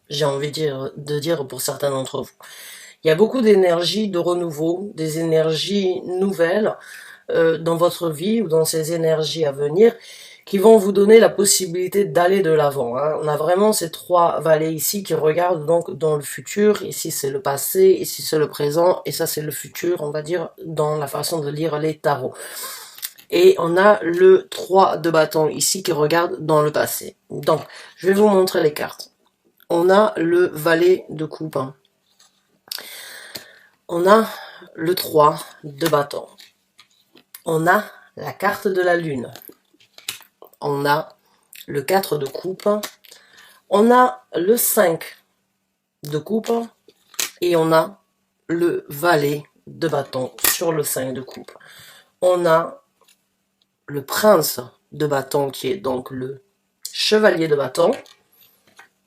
j'ai envie de dire pour certains d'entre vous. Il y a beaucoup d'énergie de renouveau, des énergies nouvelles dans votre vie ou dans ces énergies à venir qui vont vous donner la possibilité d'aller de l'avant. Hein. On a vraiment ces trois vallées ici qui regardent donc dans le futur. Ici c'est le passé, ici c'est le présent et ça c'est le futur, on va dire, dans la façon de lire les tarots. Et on a le 3 de bâton ici qui regarde dans le passé. Donc, je vais vous montrer les cartes. On a le valet de coupe. On a le 3 de bâton. On a la carte de la lune. On a le 4 de coupe. On a le 5 de coupe. Et on a le valet de bâton sur le 5 de coupe. On a le prince de bâton qui est donc le chevalier de bâton.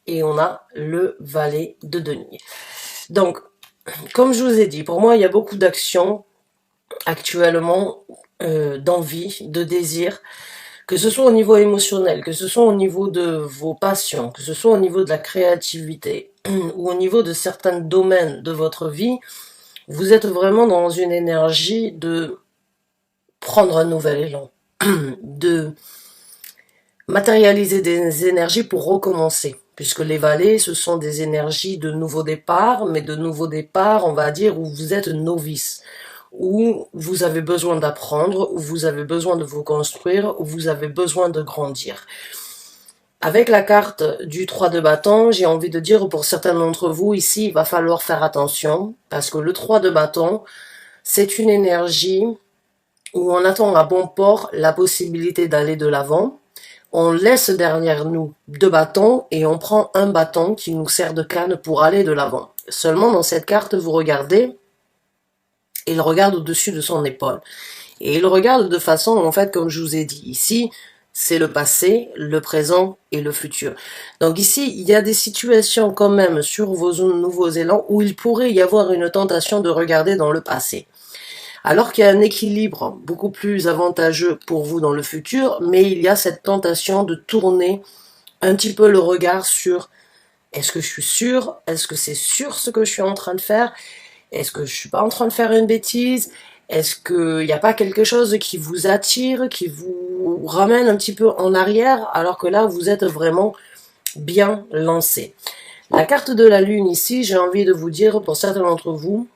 Et on a le valet de denier. Donc, comme je vous ai dit, pour moi, il y a beaucoup d'actions actuellement, d'envie, de désir, que ce soit au niveau émotionnel, que ce soit au niveau de vos passions, que ce soit au niveau de la créativité, ou au niveau de certains domaines de votre vie, vous êtes vraiment dans une énergie de prendre un nouvel élan, de matérialiser des énergies pour recommencer. Puisque les valets, ce sont des énergies de nouveau départ, mais de nouveau départ, on va dire, où vous êtes novice, où vous avez besoin d'apprendre, où vous avez besoin de vous construire, où vous avez besoin de grandir. Avec la carte du 3 de bâton, j'ai envie de dire pour certains d'entre vous ici, il va falloir faire attention, parce que le 3 de bâton, c'est une énergie où on attend à bon port la possibilité d'aller de l'avant. On laisse derrière nous deux bâtons et on prend un bâton qui nous sert de canne pour aller de l'avant. Seulement dans cette carte, vous regardez, il regarde au-dessus de son épaule. Et il regarde de façon, en fait, comme je vous ai dit ici, c'est le passé, le présent et le futur. Donc ici, il y a des situations quand même sur vos nouveaux élans où il pourrait y avoir une tentation de regarder dans le passé. Alors qu'il y a un équilibre beaucoup plus avantageux pour vous dans le futur, mais il y a cette tentation de tourner un petit peu le regard sur est-ce que je suis sûr, est-ce que c'est sûr ce que je suis en train de faire, est-ce que je suis pas en train de faire une bêtise, est-ce qu'il n'y a pas quelque chose qui vous attire, qui vous ramène un petit peu en arrière, alors que là vous êtes vraiment bien lancé. La carte de la lune ici, j'ai envie de vous dire pour certains d'entre vous,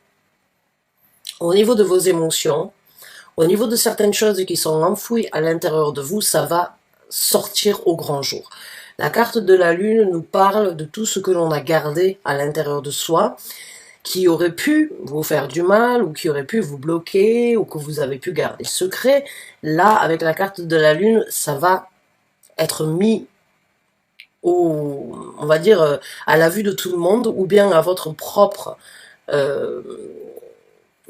au niveau de vos émotions, au niveau de certaines choses qui sont enfouies à l'intérieur de vous, ça va sortir au grand jour. La carte de la lune nous parle de tout ce que l'on a gardé à l'intérieur de soi, qui aurait pu vous faire du mal, ou qui aurait pu vous bloquer, ou que vous avez pu garder secret. Là, avec la carte de la lune, ça va être mis on va dire, à la vue de tout le monde, ou bien à votre propre euh,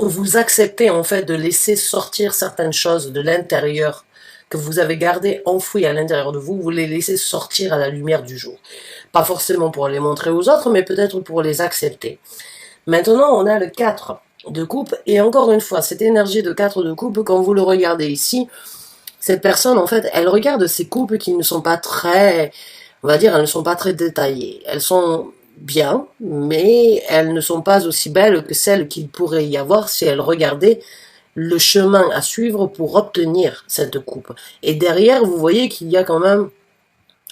vous acceptez en fait de laisser sortir certaines choses de l'intérieur que vous avez gardées enfouies à l'intérieur de vous, vous les laissez sortir à la lumière du jour. Pas forcément pour les montrer aux autres, mais peut-être pour les accepter. Maintenant, on a le 4 de coupe, et encore une fois, cette énergie de 4 de coupe, quand vous le regardez ici, cette personne, en fait, elle regarde ces coupes qui ne sont pas très, on va dire, elles ne sont pas très détaillées. Elles sont bien, mais elles ne sont pas aussi belles que celles qu'il pourrait y avoir si elle regardait le chemin à suivre pour obtenir cette coupe. Et derrière, vous voyez qu'il y a quand même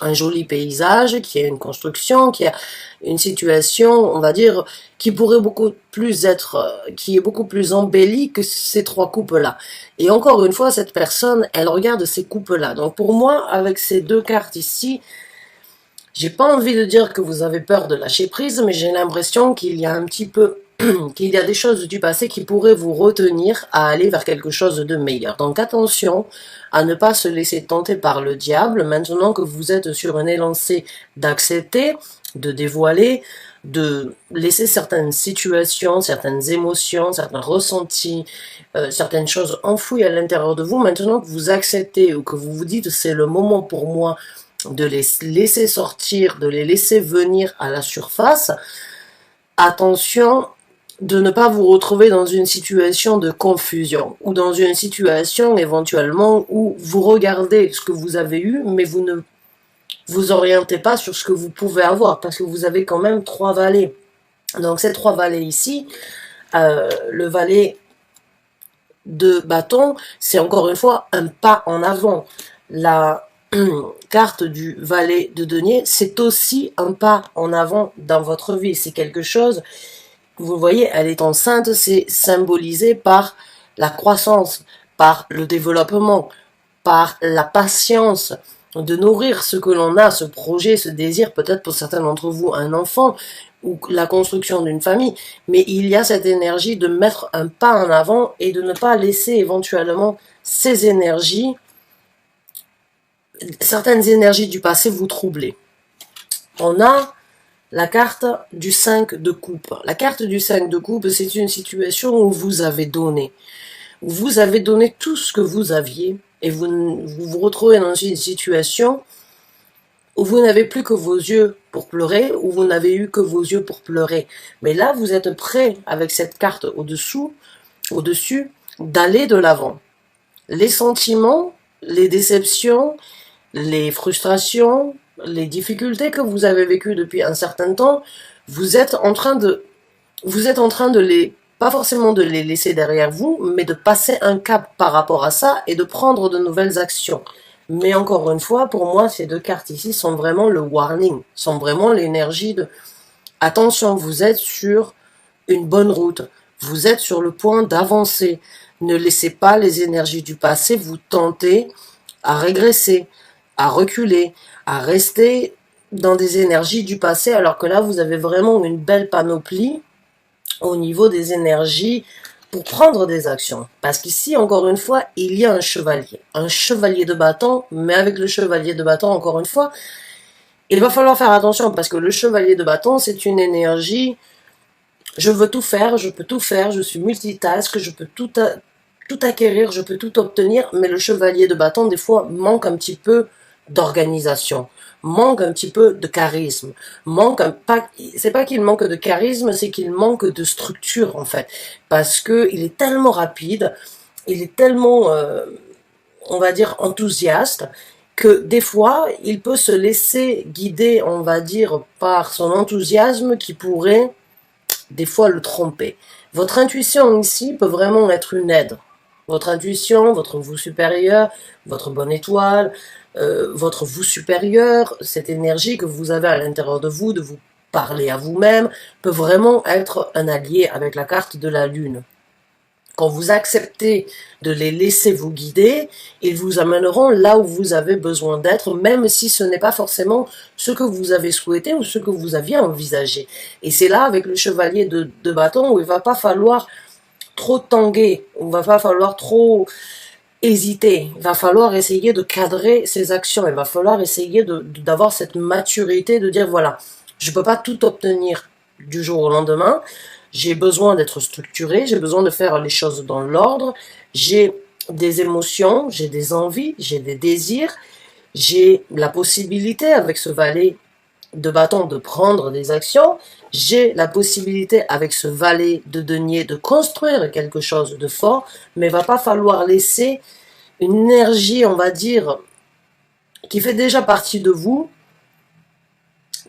un joli paysage, qu'il y a une construction, qu'il y a une situation, on va dire, qui pourrait beaucoup plus être, qui est beaucoup plus embellie que ces trois coupes-là. Et encore une fois, cette personne, elle regarde ces coupes-là. Donc pour moi, avec ces deux cartes ici, j'ai pas envie de dire que vous avez peur de lâcher prise, mais j'ai l'impression qu'il y a un petit peu, qu'il y a des choses du passé qui pourraient vous retenir à aller vers quelque chose de meilleur. Donc attention à ne pas se laisser tenter par le diable, maintenant que vous êtes sur un élancé d'accepter, de dévoiler, de laisser certaines situations, certaines émotions, certains ressentis, certaines choses enfouies à l'intérieur de vous, maintenant que vous acceptez ou que vous vous dites c'est le moment pour moi de les laisser sortir, de les laisser venir à la surface, attention de ne pas vous retrouver dans une situation de confusion ou dans une situation éventuellement où vous regardez ce que vous avez eu, mais vous orientez pas sur ce que vous pouvez avoir, parce que vous avez quand même 3 valets. Donc ces 3 valets ici, le valet de bâton, c'est encore une fois un pas en avant. La carte du valet de denier, c'est aussi un pas en avant dans votre vie. C'est quelque chose, vous voyez, elle est enceinte, c'est symbolisé par la croissance, par le développement, par la patience, de nourrir ce que l'on a, ce projet, ce désir, peut-être pour certains d'entre vous, un enfant, ou la construction d'une famille, mais il y a cette énergie de mettre un pas en avant et de ne pas laisser éventuellement ces énergies, certaines énergies du passé vous troubler. On a la carte du 5 de coupe. La carte du 5 de coupe, c'est une situation où vous avez donné. Vous avez donné tout ce que vous aviez et vous retrouvez dans une situation où vous n'avez plus que vos yeux pour pleurer, où vous n'avez eu que vos yeux pour pleurer. Mais là, vous êtes prêt, avec cette carte au-dessus, d'aller de l'avant. Les sentiments, les déceptions, les frustrations, les difficultés que vous avez vécues depuis un certain temps, vous êtes en train de les, pas forcément de les laisser derrière vous, mais de passer un cap par rapport à ça et de prendre de nouvelles actions. Mais encore une fois, pour moi, ces 2 cartes ici sont vraiment le warning, sont vraiment l'énergie de attention, vous êtes sur une bonne route, vous êtes sur le point d'avancer. Ne laissez pas les énergies du passé vous tenter à régresser, à reculer, à rester dans des énergies du passé, alors que là, vous avez vraiment une belle panoplie au niveau des énergies pour prendre des actions. Parce qu'ici, encore une fois, il y a un chevalier de bâton, mais avec le chevalier de bâton, encore une fois, il va falloir faire attention, parce que le chevalier de bâton, c'est une énergie, je veux tout faire, je peux tout faire, je suis multitask, je peux tout acquérir, je peux tout obtenir, mais le chevalier de bâton, des fois, manque un petit peu d'organisation, manque un petit peu de charisme, c'est pas qu'il manque de charisme, c'est qu'il manque de structure, en fait, parce que il est tellement rapide, il est tellement, on va dire, enthousiaste, que des fois, il peut se laisser guider, on va dire, par son enthousiasme qui pourrait, des fois, le tromper. Votre intuition ici peut vraiment être une aide. Votre intuition, votre vous supérieur, votre bonne étoile, votre vous supérieur, cette énergie que vous avez à l'intérieur de vous parler à vous-même, peut vraiment être un allié avec la carte de la lune. Quand vous acceptez de les laisser vous guider, ils vous amèneront là où vous avez besoin d'être, même si ce n'est pas forcément ce que vous avez souhaité ou ce que vous aviez envisagé. Et c'est là, avec le chevalier de bâton, où il va pas falloir trop tanguer, il va pas falloir trop hésiter, il va falloir essayer de cadrer ses actions, il va falloir essayer d'avoir cette maturité, de dire voilà, je peux pas tout obtenir du jour au lendemain, j'ai besoin d'être structuré, j'ai besoin de faire les choses dans l'ordre, j'ai des émotions, j'ai des envies, j'ai des désirs, j'ai la possibilité avec ce valet de bâton de prendre des actions, j'ai la possibilité avec ce valet de denier de construire quelque chose de fort, mais il va pas falloir laisser une énergie, on va dire, qui fait déjà partie de vous,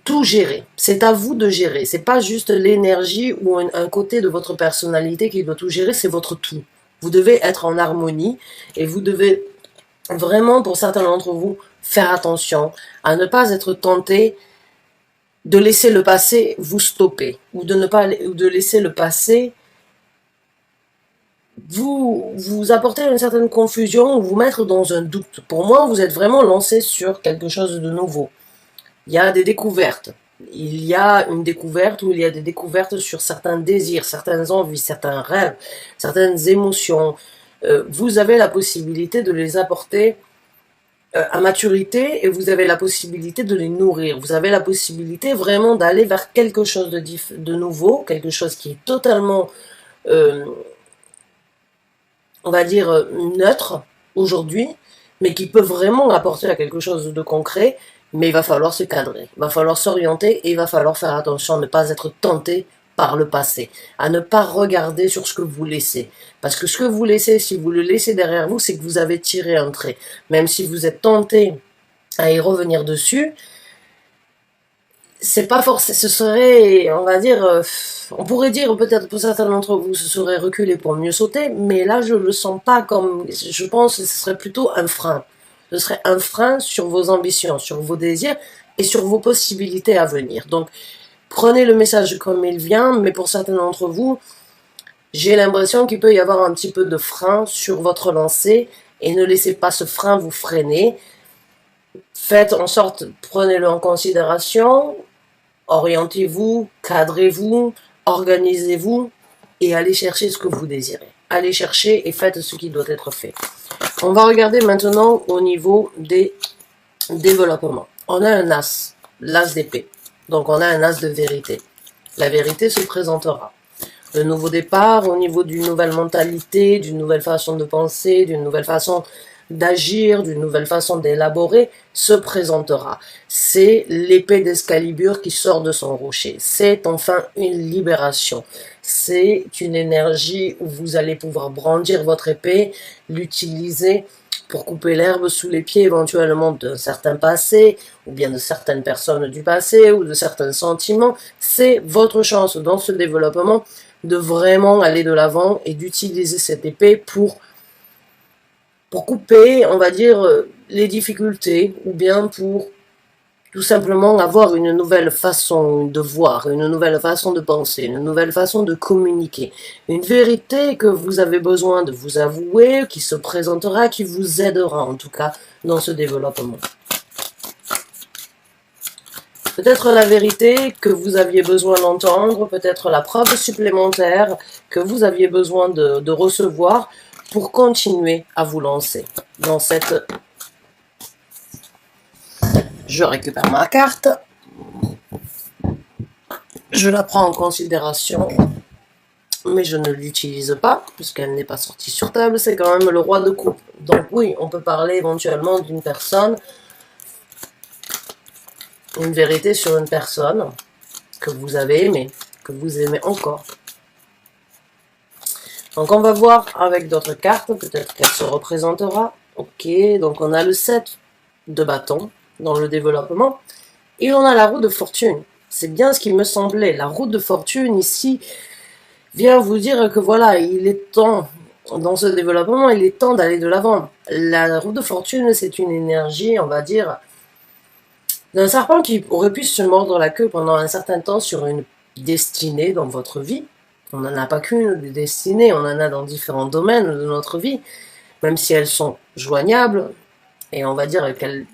tout gérer. C'est à vous de gérer. C'est pas juste l'énergie ou un côté de votre personnalité qui doit tout gérer, c'est votre tout. Vous devez être en harmonie et vous devez vraiment, pour certains d'entre vous, faire attention à ne pas être tenté de laisser le passé vous stopper ou de laisser le passé vous apporter une certaine confusion ou vous mettre dans un doute. Pour moi, vous êtes vraiment lancé sur quelque chose de nouveau. Il y a des découvertes. Il y a une découverte où il y a des découvertes sur certains désirs, certaines envies, certains rêves, certaines émotions. Vous avez la possibilité de les apporter à maturité et vous avez la possibilité de les nourrir. Vous avez la possibilité vraiment d'aller vers quelque chose de nouveau, quelque chose qui est totalement, on va dire, neutre aujourd'hui, mais qui peut vraiment apporter à quelque chose de concret. Mais il va falloir se cadrer, il va falloir s'orienter et il va falloir faire attention à ne pas être tenté par le passé, à ne pas regarder sur ce que vous laissez. Parce que ce que vous laissez, si vous le laissez derrière vous, c'est que vous avez tiré un trait. Même si vous êtes tenté à y revenir dessus. C'est pas forcément, ce serait, on va dire, on pourrait dire peut-être pour certains d'entre vous, ce serait reculer pour mieux sauter, mais là je le sens pas comme, je pense que ce serait plutôt un frein. Ce serait un frein sur vos ambitions, sur vos désirs et sur vos possibilités à venir. Donc prenez le message comme il vient, mais pour certains d'entre vous, j'ai l'impression qu'il peut y avoir un petit peu de frein sur votre lancée et ne laissez pas ce frein vous freiner. Faites en sorte, prenez-le en considération, orientez-vous, cadrez-vous, organisez-vous et allez chercher ce que vous désirez. Allez chercher et faites ce qui doit être fait. On va regarder maintenant au niveau des développements. On a un as, l'as d'épée. Donc on a un as de vérité. La vérité se présentera. Le nouveau départ au niveau d'une nouvelle mentalité, d'une nouvelle façon de penser, d'une nouvelle façon d'agir, d'une nouvelle façon d'élaborer, se présentera. C'est l'épée d'Excalibur qui sort de son rocher. C'est enfin une libération. C'est une énergie où vous allez pouvoir brandir votre épée, l'utiliser pour couper l'herbe sous les pieds éventuellement de certains passés, ou bien de certaines personnes du passé, ou de certains sentiments. C'est votre chance dans ce développement de vraiment aller de l'avant et d'utiliser cette épée pour couper, on va dire, les difficultés, ou bien pour tout simplement avoir une nouvelle façon de voir, une nouvelle façon de penser, une nouvelle façon de communiquer. Une vérité que vous avez besoin de vous avouer, qui se présentera, qui vous aidera en tout cas dans ce développement. Peut-être la vérité que vous aviez besoin d'entendre, peut-être la preuve supplémentaire que vous aviez besoin de recevoir pour continuer à vous lancer dans cette... Je récupère ma carte, je la prends en considération, mais je ne l'utilise pas, puisqu'elle n'est pas sortie sur table, c'est quand même le roi de coupe. Donc oui, on peut parler éventuellement d'une personne, une vérité sur une personne que vous avez aimée, que vous aimez encore. Donc on va voir avec d'autres cartes, peut-être qu'elle se représentera. Ok, donc on a le 7 de bâton dans le développement, et on a la roue de fortune. C'est bien ce qui me semblait. La roue de fortune ici vient vous dire que voilà, il est temps, dans ce développement, il est temps d'aller de l'avant. La roue de fortune, c'est une énergie, on va dire, d'un serpent qui aurait pu se mordre la queue pendant un certain temps sur une destinée dans votre vie. On n'en a pas qu'une des destinées, on en a dans différents domaines de notre vie, même si elles sont joignables, et on va dire qu'elles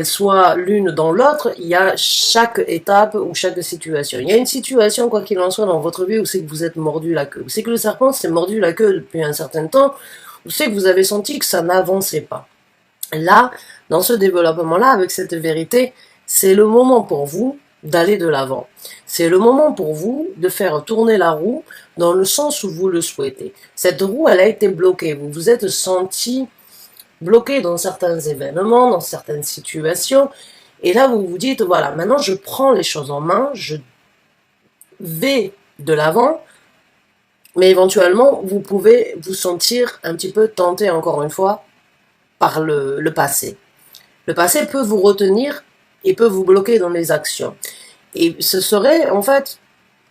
soient l'une dans l'autre, il y a chaque étape ou chaque situation. Il y a une situation, quoi qu'il en soit, dans votre vie où c'est que vous êtes mordu la queue, où c'est que le serpent s'est mordu la queue depuis un certain temps, où c'est que vous avez senti que ça n'avançait pas. Là, dans ce développement-là, avec cette vérité, c'est le moment pour vous d'aller de l'avant. C'est le moment pour vous de faire tourner la roue dans le sens où vous le souhaitez. Cette roue, elle a été bloquée. Vous vous êtes senti bloqué dans certains événements, dans certaines situations. Et là, vous vous dites, voilà, maintenant je prends les choses en main, je vais de l'avant, mais éventuellement, vous pouvez vous sentir un petit peu tenté, encore une fois, par le passé. Le passé peut vous retenir et peut vous bloquer dans les actions. Et ce serait, en fait,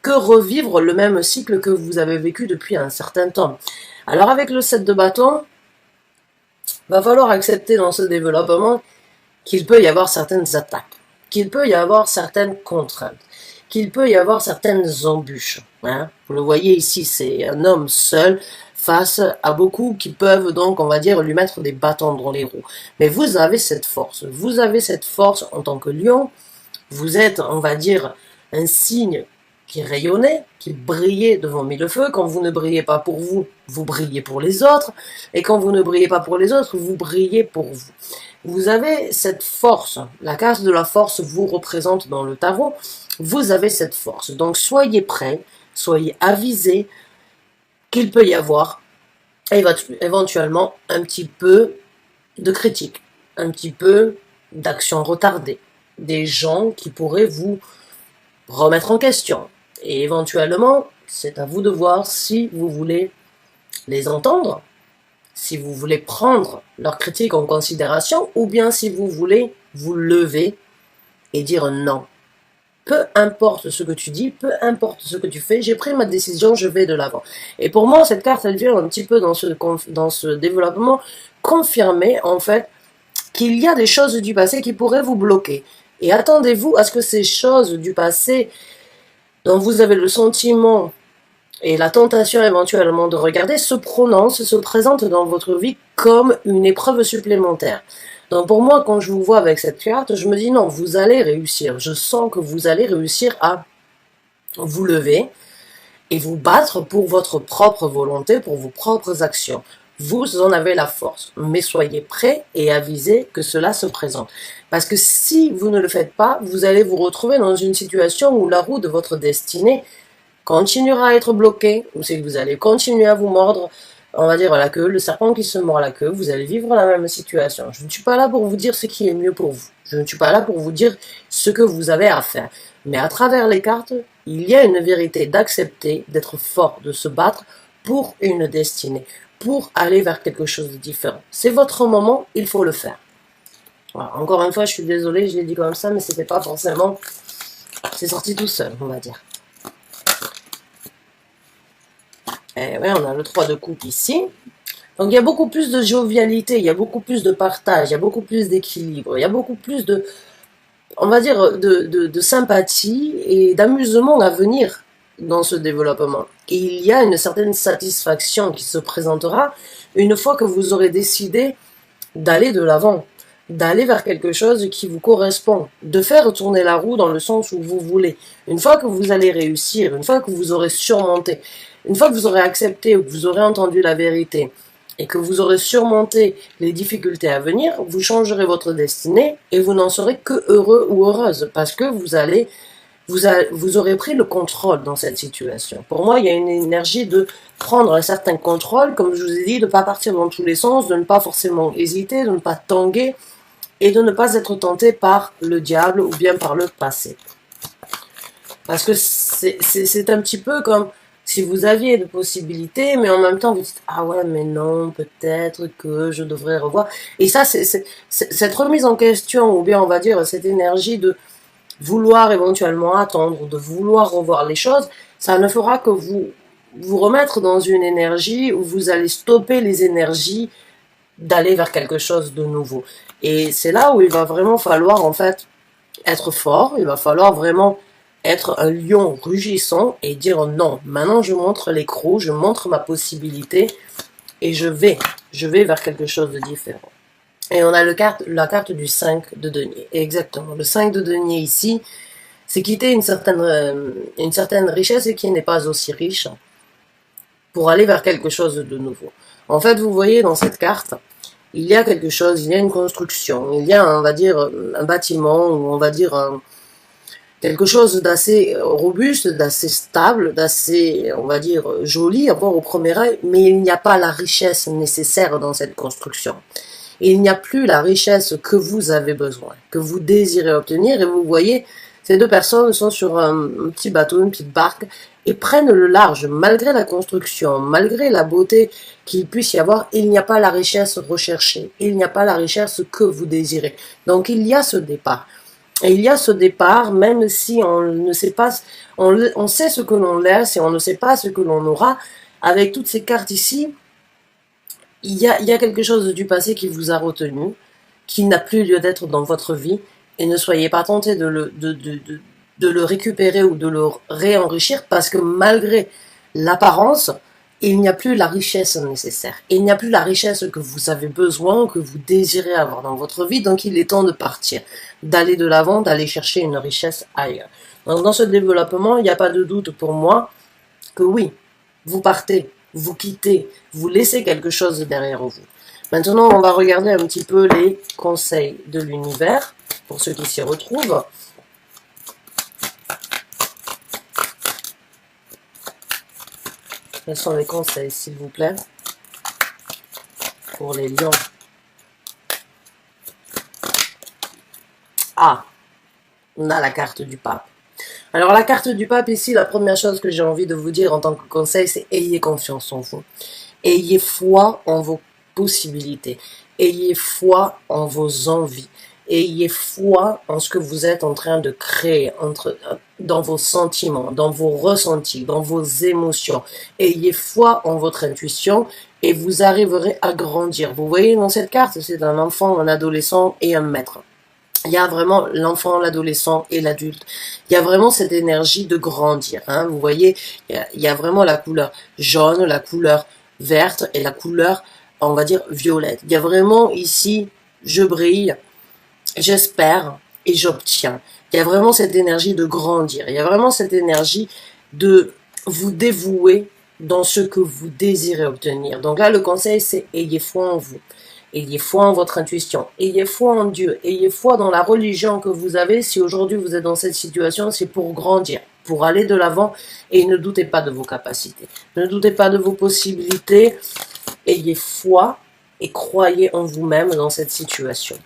que revivre le même cycle que vous avez vécu depuis un certain temps. Alors avec le 7 de bâton, va falloir accepter dans ce développement qu'il peut y avoir certaines attaques, qu'il peut y avoir certaines contraintes, qu'il peut y avoir certaines embûches. Hein. Vous le voyez ici, c'est un homme seul face à beaucoup qui peuvent donc, on va dire, lui mettre des bâtons dans les roues. Mais vous avez cette force en tant que lion, vous êtes, on va dire, un signe qui rayonnait, qui brillait devant mille feux. Quand vous ne brillez pas pour vous, vous brillez pour les autres. Et quand vous ne brillez pas pour les autres, vous brillez pour vous. Vous avez cette force. La carte de la force vous représente dans le tarot. Vous avez cette force. Donc soyez prêts, soyez avisés qu'il peut y avoir éventuellement un petit peu de critique, un petit peu d'action retardée. Des gens qui pourraient vous remettre en question. Et éventuellement, c'est à vous de voir si vous voulez les entendre, si vous voulez prendre leurs critiques en considération, ou bien si vous voulez vous lever et dire non. Peu importe ce que tu dis, peu importe ce que tu fais, j'ai pris ma décision, je vais de l'avant. Et pour moi, cette carte, elle vient un petit peu dans ce développement confirmer, en fait, qu'il y a des choses du passé qui pourraient vous bloquer. Et attendez-vous à ce que ces choses du passé dont vous avez le sentiment et la tentation éventuellement de regarder se prononce, se présente dans votre vie comme une épreuve supplémentaire. Donc pour moi, quand je vous vois avec cette carte, je me dis non, vous allez réussir. Je sens que vous allez réussir à vous lever et vous battre pour votre propre volonté, pour vos propres actions. Vous en avez la force, mais soyez prêts et avisés que cela se présente. Parce que si vous ne le faites pas, vous allez vous retrouver dans une situation où la roue de votre destinée continuera à être bloquée, ou c'est que vous allez continuer à vous mordre, on va dire, la queue, le serpent qui se mord la queue, vous allez vivre la même situation. Je ne suis pas là pour vous dire ce qui est mieux pour vous. Je ne suis pas là pour vous dire ce que vous avez à faire. Mais à travers les cartes, il y a une vérité d'accepter, d'être fort, de se battre pour une destinée, pour aller vers quelque chose de différent. C'est votre moment, il faut le faire. Voilà. Encore une fois, je suis désolée, je l'ai dit comme ça, mais c'était pas forcément... C'est sorti tout seul, on va dire. Et oui, on a le 3 de coupe ici. Donc il y a beaucoup plus de jovialité, il y a beaucoup plus de partage, il y a beaucoup plus d'équilibre, il y a beaucoup plus de, on va dire, de sympathie et d'amusement à venir dans ce développement. Et il y a une certaine satisfaction qui se présentera une fois que vous aurez décidé d'aller de l'avant, d'aller vers quelque chose qui vous correspond, de faire tourner la roue dans le sens où vous voulez. Une fois que vous allez réussir, une fois que vous aurez surmonté, une fois que vous aurez accepté ou que vous aurez entendu la vérité et que vous aurez surmonté les difficultés à venir, vous changerez votre destinée et vous n'en serez que heureux ou heureuse parce que vous aurez pris le contrôle dans cette situation. Pour moi, il y a une énergie de prendre un certain contrôle, comme je vous ai dit, de ne pas partir dans tous les sens, de ne pas forcément hésiter, de ne pas tanguer et de ne pas être tenté par le diable ou bien par le passé. Parce que c'est un petit peu comme si vous aviez de possibilités, mais en même temps vous dites « Ah ouais, mais non, peut-être que je devrais revoir ». Et ça, cette remise en question, ou bien on va dire cette énergie de vouloir éventuellement attendre, de vouloir revoir les choses, ça ne fera que vous remettre dans une énergie où vous allez stopper les énergies d'aller vers quelque chose de nouveau. Et c'est là où il va vraiment falloir en fait être fort, il va falloir vraiment être un lion rugissant et dire non, maintenant je montre les crocs, je montre ma possibilité et je vais vers quelque chose de différent. Et on a la carte du 5 de denier. Exactement, le 5 de denier ici, c'est quitter une certaine richesse qui n'est pas aussi riche pour aller vers quelque chose de nouveau. En fait, vous voyez dans cette carte, il y a quelque chose, il y a une construction, il y a, on va dire, un bâtiment, ou on va dire quelque chose d'assez robuste, d'assez stable, d'assez, on va dire, joli à voir au premier œil, mais il n'y a pas la richesse nécessaire dans cette construction. Il n'y a plus la richesse que vous avez besoin, que vous désirez obtenir, et vous voyez, ces deux personnes sont sur un petit bateau, une petite barque, et prennent le large, malgré la construction, malgré la beauté qu'il puisse y avoir, il n'y a pas la richesse recherchée, il n'y a pas la richesse que vous désirez. Donc il y a ce départ. Et il y a ce départ, même si on ne sait pas, on sait ce que l'on laisse et on ne sait pas ce que l'on aura. Avec toutes ces cartes ici, il y a quelque chose du passé qui vous a retenu, qui n'a plus lieu d'être dans votre vie, et ne soyez pas tentés de le récupérer ou de le réenrichir, parce que malgré l'apparence, il n'y a plus la richesse nécessaire. Il n'y a plus la richesse que vous avez besoin, que vous désirez avoir dans votre vie, donc il est temps de partir, d'aller de l'avant, d'aller chercher une richesse ailleurs. Donc dans ce développement, il n'y a pas de doute pour moi que oui, vous partez, vous quittez, vous laissez quelque chose derrière vous. Maintenant, on va regarder un petit peu les conseils de l'univers, pour ceux qui s'y retrouvent. Quels sont les conseils, s'il vous plaît, pour les lions? Ah, on a la carte du pape. Alors la carte du pape ici, la première chose que j'ai envie de vous dire en tant que conseil, c'est ayez confiance en vous. Ayez foi en vos possibilités. Ayez foi en vos envies. Ayez foi en ce que vous êtes en train de créer, dans vos sentiments, dans vos ressentis, dans vos émotions. Ayez foi en votre intuition et vous arriverez à grandir. Vous voyez dans cette carte, c'est un enfant, un adolescent et un maître. Il y a vraiment l'enfant, l'adolescent et l'adulte. Il y a vraiment cette énergie de grandir. Hein. Vous voyez, il y a vraiment la couleur jaune, la couleur verte et la couleur, on va dire, violette. Il y a vraiment ici, je brille, j'espère et j'obtiens. Il y a vraiment cette énergie de grandir. Il y a vraiment cette énergie de vous dévouer dans ce que vous désirez obtenir. Donc là, le conseil, c'est ayez foi en vous. Ayez foi en votre intuition, ayez foi en Dieu, ayez foi dans la religion que vous avez. Si aujourd'hui vous êtes dans cette situation, c'est pour grandir, pour aller de l'avant et ne doutez pas de vos capacités. Ne doutez pas de vos possibilités, ayez foi et croyez en vous-même dans cette situation.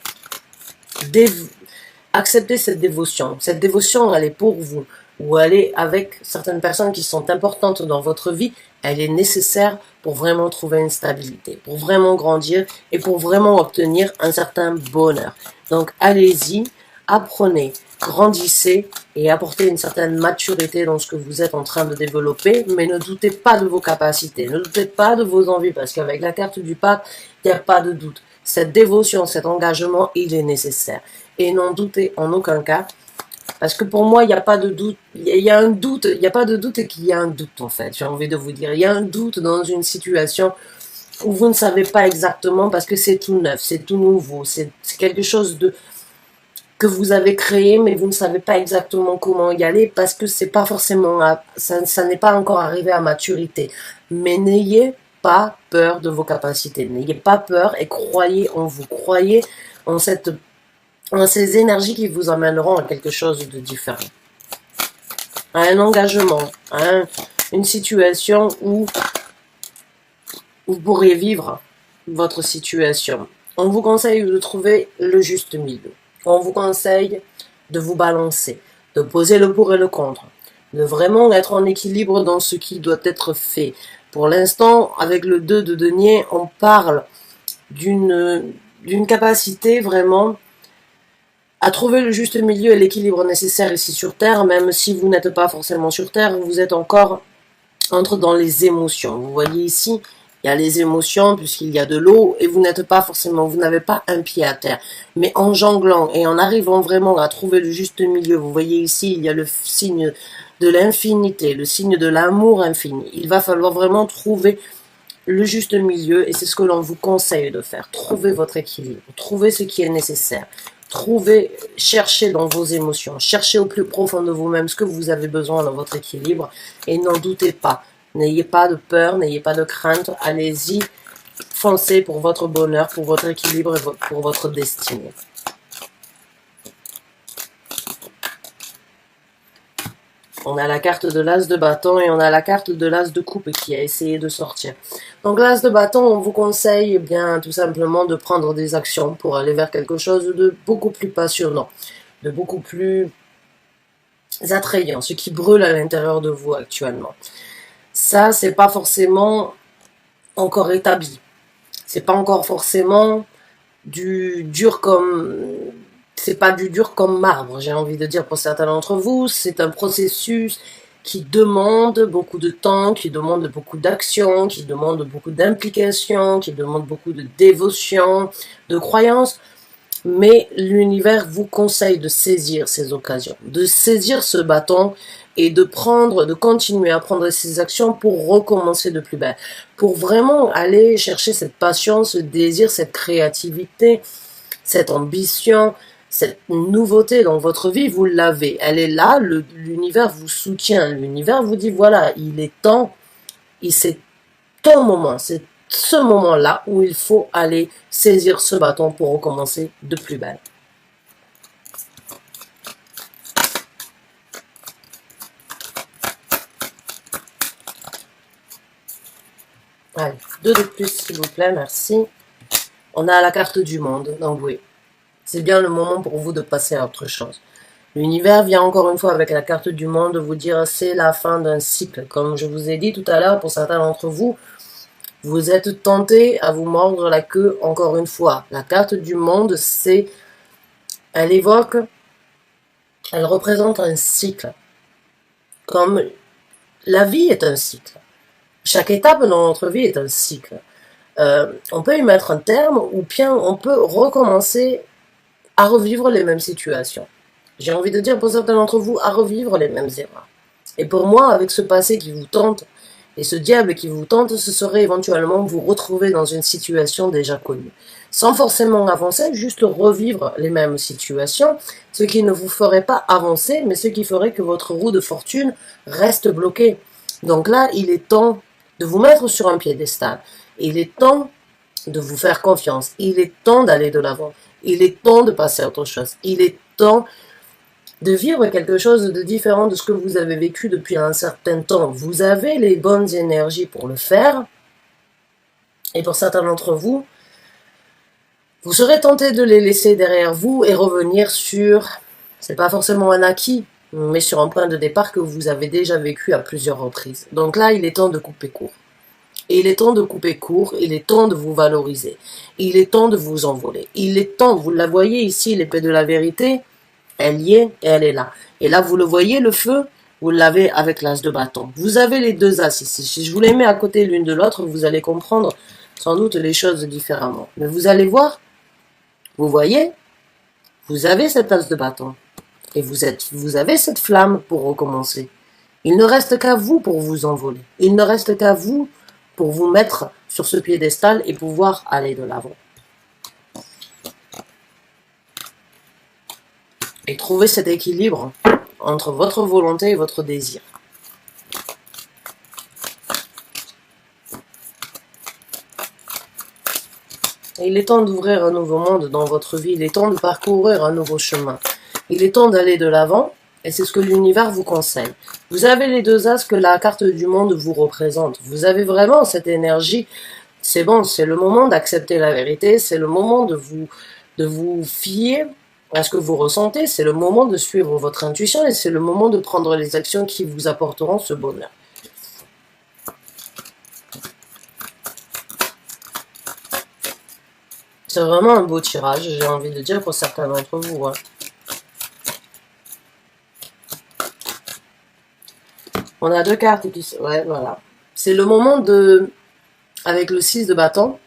Acceptez cette dévotion. Cette dévotion, elle est pour vous, ou elle est avec certaines personnes qui sont importantes dans votre vie. Elle est nécessaire pour vraiment trouver une stabilité, pour vraiment grandir et pour vraiment obtenir un certain bonheur. Donc allez-y, apprenez, grandissez et apportez une certaine maturité dans ce que vous êtes en train de développer, mais ne doutez pas de vos capacités, ne doutez pas de vos envies, parce qu'avec la carte du pape, il n'y a pas de doute. Cette dévotion, cet engagement, il est nécessaire. Et n'en doutez en aucun cas, parce que pour moi, il n'y a pas de doute. Il y a un doute, il n'y a pas de doute et qu'il y a un doute, en fait. J'ai envie de vous dire, il y a un doute dans une situation où vous ne savez pas exactement, parce que c'est tout neuf, c'est tout nouveau, c'est quelque chose que vous avez créé, mais vous ne savez pas exactement comment y aller, parce que c'est pas forcément, ça n'est pas encore arrivé à maturité. Mais n'ayez pas peur de vos capacités, n'ayez pas peur et croyez en vous, croyez en ces énergies qui vous amèneront à quelque chose de différent. À un engagement, à une situation où vous pourrez vivre votre situation. On vous conseille de trouver le juste milieu. On vous conseille de vous balancer, de poser le pour et le contre, de vraiment être en équilibre dans ce qui doit être fait. Pour l'instant, avec le 2 de denier, on parle d'une capacité vraiment à trouver le juste milieu et l'équilibre nécessaire ici sur Terre, même si vous n'êtes pas forcément sur Terre, vous êtes encore dans les émotions. Vous voyez ici, il y a les émotions puisqu'il y a de l'eau et vous n'êtes pas forcément, vous n'avez pas un pied à terre. Mais en jonglant et en arrivant vraiment à trouver le juste milieu, vous voyez ici, il y a le signe de l'infinité, le signe de l'amour infini. Il va falloir vraiment trouver le juste milieu et c'est ce que l'on vous conseille de faire. Trouvez votre équilibre, trouvez ce qui est nécessaire. Trouvez, cherchez dans vos émotions, cherchez au plus profond de vous-même ce que vous avez besoin dans votre équilibre et n'en doutez pas. N'ayez pas de peur, n'ayez pas de crainte, allez-y, foncez pour votre bonheur, pour votre équilibre et pour votre destinée. On a la carte de l'as de bâton et on a la carte de l'as de coupe qui a essayé de sortir. Donc l'as de bâton, on vous conseille eh bien tout simplement de prendre des actions pour aller vers quelque chose de beaucoup plus passionnant, de beaucoup plus attrayant, ce qui brûle à l'intérieur de vous actuellement. Ça, c'est pas forcément encore établi. C'est pas encore forcément du dur comme... C'est pas du dur comme marbre, j'ai envie de dire pour certains d'entre vous. C'est un processus qui demande beaucoup de temps, qui demande beaucoup d'action, qui demande beaucoup d'implication, qui demande beaucoup de dévotion, de croyance. Mais l'univers vous conseille de saisir ces occasions, de saisir ce bâton et de continuer à prendre ces actions pour recommencer de plus belle, pour vraiment aller chercher cette passion, ce désir, cette créativité, cette ambition, cette nouveauté dans votre vie, vous l'avez. Elle est là, l'univers vous soutient, l'univers vous dit voilà, il est temps, c'est ton moment, c'est ce moment-là où il faut aller saisir ce bâton pour recommencer de plus belle. Allez, 2 de plus s'il vous plaît, merci. On a la carte du monde, donc oui. C'est bien le moment pour vous de passer à autre chose. L'univers vient encore une fois avec la carte du monde vous dire c'est la fin d'un cycle. Comme je vous ai dit tout à l'heure, pour certains d'entre vous, Vous êtes tenté à vous mordre la queue encore une fois. La carte du monde, elle évoque, elle représente un cycle. Comme la vie est un cycle. Chaque étape dans notre vie est un cycle. On peut y mettre un terme ou bien on peut recommencer à revivre les mêmes situations. J'ai envie de dire pour certains d'entre vous à revivre les mêmes erreurs. Et pour moi, avec ce passé qui vous tente et ce diable qui vous tente, ce serait éventuellement vous retrouver dans une situation déjà connue. Sans forcément avancer, juste revivre les mêmes situations, ce qui ne vous ferait pas avancer, mais ce qui ferait que votre roue de fortune reste bloquée. Donc là, il est temps de vous mettre sur un piédestal. Il est temps de vous faire confiance. Il est temps d'aller de l'avant. Il est temps de passer à autre chose. Il est temps de vivre quelque chose de différent de ce que vous avez vécu depuis un certain temps. Vous avez les bonnes énergies pour le faire. Et pour certains d'entre vous, vous serez tenté de les laisser derrière vous et revenir sur, c'est pas forcément un acquis, mais sur un point de départ que vous avez déjà vécu à plusieurs reprises. Donc là, il est temps de couper court. Et il est temps de couper court, il est temps de vous valoriser, il est temps de vous envoler, il est temps, vous la voyez ici, l'épée de la vérité, elle y est et elle est là. Et là, vous le voyez, le feu, vous l'avez avec l'as de bâton. Vous avez les deux as ici. Si je vous les mets à côté l'une de l'autre, vous allez comprendre sans doute les choses différemment. Mais vous allez voir, vous voyez, vous avez cet as de bâton. Et vous avez cette flamme pour recommencer. Il ne reste qu'à vous pour vous envoler. Il ne reste qu'à vous pour vous mettre sur ce piédestal et pouvoir aller de l'avant. Et trouver cet équilibre entre votre volonté et votre désir. Et il est temps d'ouvrir un nouveau monde dans votre vie, il est temps de parcourir un nouveau chemin. Il est temps d'aller de l'avant, et c'est ce que l'univers vous conseille. Vous avez les deux as que la carte du monde vous représente. Vous avez vraiment cette énergie. C'est bon, c'est le moment d'accepter la vérité, c'est le moment de vous fier à ce que vous ressentez, c'est le moment de suivre votre intuition et c'est le moment de prendre les actions qui vous apporteront ce bonheur. C'est vraiment un beau tirage, j'ai envie de dire pour certains d'entre vous. Hein. On a deux cartes qui... Ouais, voilà. C'est le moment de... Avec le 6 de bâton,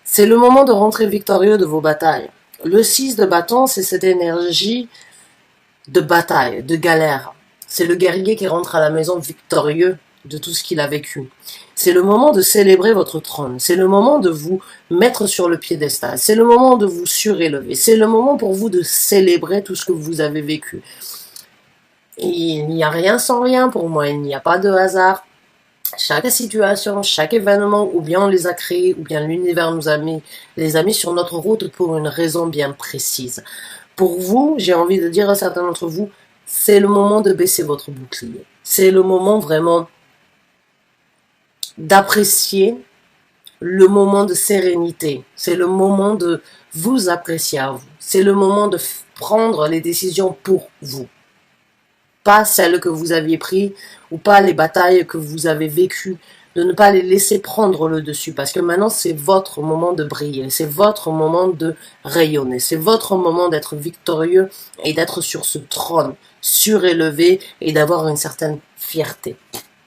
c'est le moment de rentrer victorieux de vos batailles. Le 6 de bâton, c'est cette énergie de bataille, de galère. C'est le guerrier qui rentre à la maison victorieux de tout ce qu'il a vécu. C'est le moment de célébrer votre trône. C'est le moment de vous mettre sur le piédestal. C'est le moment de vous surélever. C'est le moment pour vous de célébrer tout ce que vous avez vécu. Et il n'y a rien sans rien pour moi. Il n'y a pas de hasard. Chaque situation, chaque événement, ou bien on les a créés, ou bien l'univers les a mis sur notre route pour une raison bien précise. Pour vous, j'ai envie de dire à certains d'entre vous, c'est le moment de baisser votre bouclier. C'est le moment vraiment d'apprécier le moment de sérénité. C'est le moment de vous apprécier à vous. C'est le moment de prendre les décisions pour vous. Pas celles que vous aviez prises ou pas les batailles que vous avez vécues, de ne pas les laisser prendre le dessus parce que maintenant c'est votre moment de briller, c'est votre moment de rayonner, c'est votre moment d'être victorieux et d'être sur ce trône surélevé et d'avoir une certaine fierté.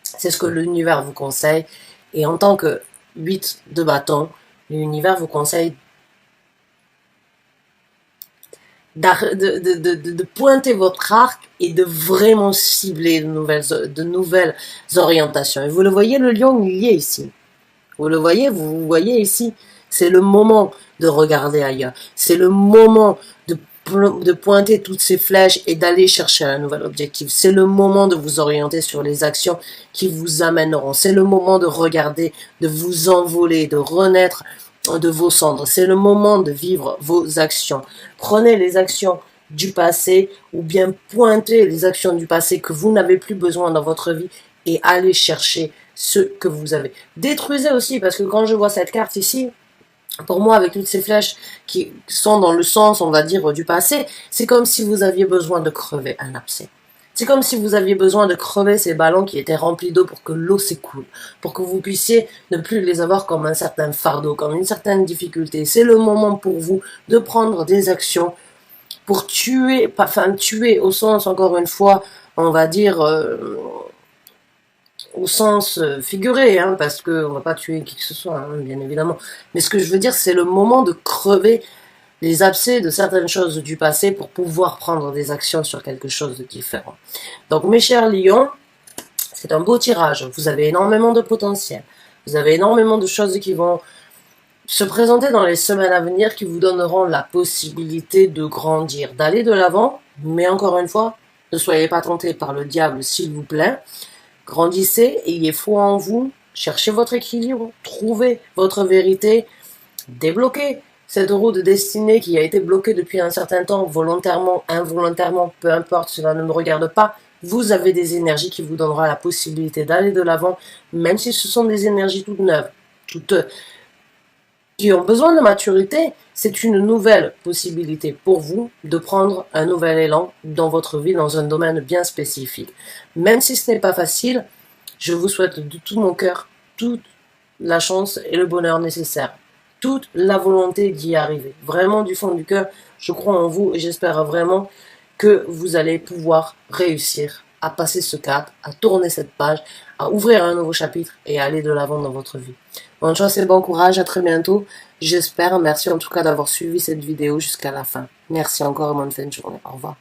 C'est ce que l'univers vous conseille et en tant que 8 de bâton, l'univers vous conseille de pointer votre arc et de vraiment cibler de nouvelles orientations. Et vous le voyez, le lion, il y est ici. Vous le voyez, vous voyez ici. C'est le moment de regarder ailleurs. C'est le moment de pointer toutes ces flèches et d'aller chercher un nouvel objectif. C'est le moment de vous orienter sur les actions qui vous amèneront. C'est le moment de regarder, de vous envoler, de renaître de vos cendres. C'est le moment de vivre vos actions. Prenez les actions du passé ou bien pointez les actions du passé que vous n'avez plus besoin dans votre vie et allez chercher ce que vous avez. Détruisez aussi, parce que quand je vois cette carte ici, pour moi, avec toutes ces flèches qui sont dans le sens, on va dire, du passé, c'est comme si vous aviez besoin de crever un abcès. C'est comme si vous aviez besoin de crever ces ballons qui étaient remplis d'eau pour que l'eau s'écoule, pour que vous puissiez ne plus les avoir comme un certain fardeau, comme une certaine difficulté. C'est le moment pour vous de prendre des actions pour tuer, enfin tuer au sens, encore une fois, on va dire, au sens figuré, hein, parce qu'on ne va pas tuer qui que ce soit, hein, bien évidemment. Mais ce que je veux dire, c'est le moment de crever les abcès de certaines choses du passé pour pouvoir prendre des actions sur quelque chose de différent. Donc mes chers lions, c'est un beau tirage, vous avez énormément de potentiel, vous avez énormément de choses qui vont se présenter dans les semaines à venir qui vous donneront la possibilité de grandir, d'aller de l'avant, mais encore une fois, ne soyez pas tentés par le diable s'il vous plaît, grandissez, ayez foi en vous, cherchez votre équilibre, trouvez votre vérité, débloquez cette roue de destinée qui a été bloquée depuis un certain temps, volontairement, involontairement, peu importe, cela ne me regarde pas. Vous avez des énergies qui vous donneront la possibilité d'aller de l'avant, même si ce sont des énergies toutes neuves, toutes qui ont besoin de maturité. C'est une nouvelle possibilité pour vous de prendre un nouvel élan dans votre vie, dans un domaine bien spécifique. Même si ce n'est pas facile, je vous souhaite de tout mon cœur toute la chance et le bonheur nécessaires, toute la volonté d'y arriver. Vraiment du fond du cœur, je crois en vous et j'espère vraiment que vous allez pouvoir réussir à passer ce cap, à tourner cette page, à ouvrir un nouveau chapitre et à aller de l'avant dans votre vie. Bonne chance et bon courage, à très bientôt. J'espère, merci en tout cas d'avoir suivi cette vidéo jusqu'à la fin. Merci encore et bonne fin de journée. Au revoir.